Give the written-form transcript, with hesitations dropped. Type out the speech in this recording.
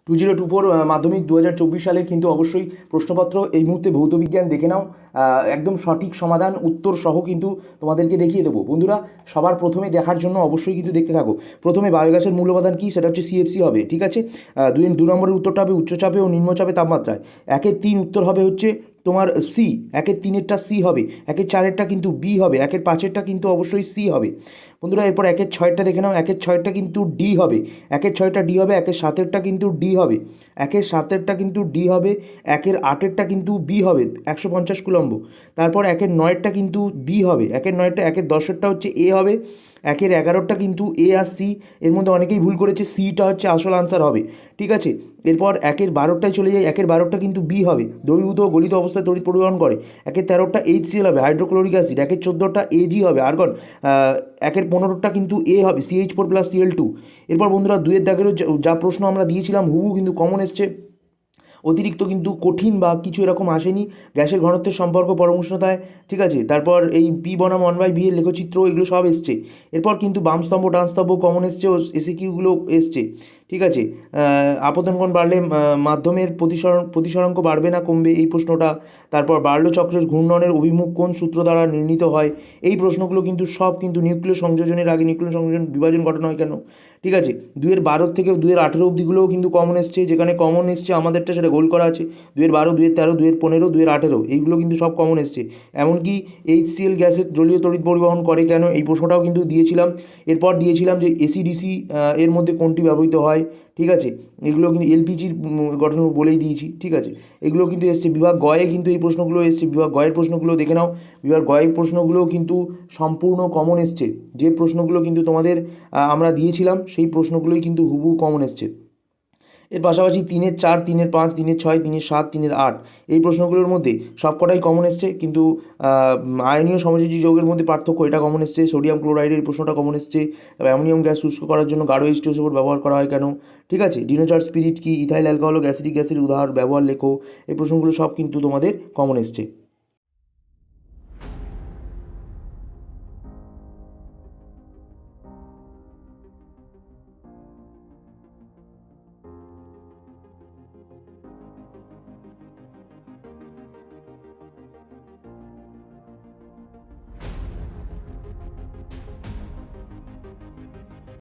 2024 মাধ্যমিক 2024 সালের কিন্তু অবশ্যই প্রশ্নপত্র এই মুহূর্তে ভৌত বিজ্ঞান দেখে নাও। একদম সঠিক সমাধান উত্তর সহ কিন্তু তোমাদেরকে দেখিয়ে দেবো বন্ধুরা। সবার প্রথমে দেখার জন্য অবশ্যই কিন্তু দেখতে থাকো। প্রথমে বায়োগ্যাসের মূল উপাদান কী, সেটা হচ্ছে সিএফসি হবে, ঠিক আছে। দু নম্বরের উত্তরটা হবে উচ্চচাপে ও নিম্নচাপে তাপমাত্রায়। 1-3 উত্তর হবে হচ্ছে তোমার সি, 1-3-এরটা সি হবে, 1-4-এরটা কিন্তু বি হবে, 1-5-এরটা কিন্তু অবশ্যই সি হবে বন্ধুরা। এরপর 1-6-এরটা দেখে নাও, 1-6-এরটা কিন্তু ডি হবে, 1-6-টা ডি হবে, 1-7-এরটা কিন্তু ডি হবে, 1-7-এরটা কিন্তু ডি হবে, 1-8-এরটা কিন্তু বি হবে 150 কুলম্ব। তারপর 1-9-এরটা কিন্তু বি হবে, 1-9-এরটা, 1-10-এরটা হচ্ছে এ হবে, 1-11-টা কিন্তু এ আর সি। এর মধ্যে অনেকেই ভুল করেছে, সিটা হচ্ছে আসল আনসার হবে, ঠিক আছে। এরপর 1-12টায় চলে যাই, 1-12টা কিন্তু বি হবে, দ্রবীভূত ও গলিত অবস্থায় তড়িৎ পরিবহন করে। 1-13টা HCl হবে, হাইড্রোক্লোরিক অ্যাসিড। 1-14টা এজি হবে, আর্গন। 1-15টা কিন্তু এ হবে, CH4+Cl2। এরপর বন্ধুরা 2-এর দাগেরও যা প্রশ্ন আমরা দিয়েছিলাম হুবহু কিন্তু কমন এসছে, অতিরিক্ত কিন্তু কঠিন বা কিছু এরকম আসেনি। গ্যাসের ঘনত্বের সম্পর্ক পরম উষ্ণতায়, ঠিক আছে। তারপর এই পি বনাম 1/v এর লেখচিত্র, এগুলো সব এসছে। এরপর কিন্তু বাম স্তম্ভ ডান স্তম্ভ কমন এসছে ও এসিকিউগুলো এসছে, ঠিক আছে। আপতন কোণ বাড়লে মাধ্যমের প্রতিসরাঙ্ক বাড়বে না কমবে, এই প্রশ্নটা। তারপর বার্লো চক্রের ঘূর্ণনের অভিমুখ কোন সূত্র দ্বারা নির্ণীত হয়, এই প্রশ্নগুলো কিন্তু সব কিন্তু নিউক্লিয় সংযোজনের আগে নিউক্লিয় সংযোজন বিভাজন ঘটানো হয় কেন, ঠিক আছে। 2-12 থেকে 2-18 অবধিগুলোও কিন্তু কমন এসছে, যেখানে কমন এসছে আমাদেরটা সেটা গোল করা আছে। 2-12, 2-13, 2-15, 2-18 এইগুলো কিন্তু সব কমন এসছে। এমনকি HCl গ্যাসের জলীয় তড়িৎ পরিবহন করে কেন, এই প্রশ্নটাও কিন্তু দিয়েছিলাম। এরপর দিয়েছিলাম যে এসিডিসি এর মধ্যে কোনটি ব্যবহৃত হয়, ঠিক আছে। এগুলো কিন্তু এলপিজির গঠন বলেই দিয়েছি, ঠিক আছে। এগুলো কিন্তু এসছে বিভাগ গয়ে, কিন্তু এই প্রশ্নগুলো এসছে। বিভাগ গয়ের প্রশ্নগুলো দেখে নাও, বিভাগ গয়ের প্রশ্নগুলোও কিন্তু সম্পূর্ণ কমন এসছে। যে প্রশ্নগুলো কিন্তু তোমাদের আমরা দিয়েছিলাম সেই প্রশ্নগুলোই কিন্তু হুবহু কমন এসছে। এর পাশাপাশি 3-4, 3-5, 3-6, 3-7, 3-8 এই প্রশ্নগুলোর মধ্যে সবকটাই কমন এসছে, কিন্তু আয়নীয় সমযোজী যৌগের মধ্যে পার্থক্য এটা কমন এসছে। সোডিয়াম ক্লোরাইডের প্রশ্নটা কমন এসছে। তবে অ্যামোনিয়াম গ্যাস শুষ্ক করার জন্য গাঢ় H2SO4 ব্যবহার করা হয় কেন, ঠিক আছে। ডিনোচার স্পিরিট কি, ইথাইল অ্যালকোহল অ্যাসিডিক অ্যাসিড উদাহরণ ব্যবহার লেখো, এই প্রশ্নগুলো সব কিন্তু তোমাদের কমন এসছে।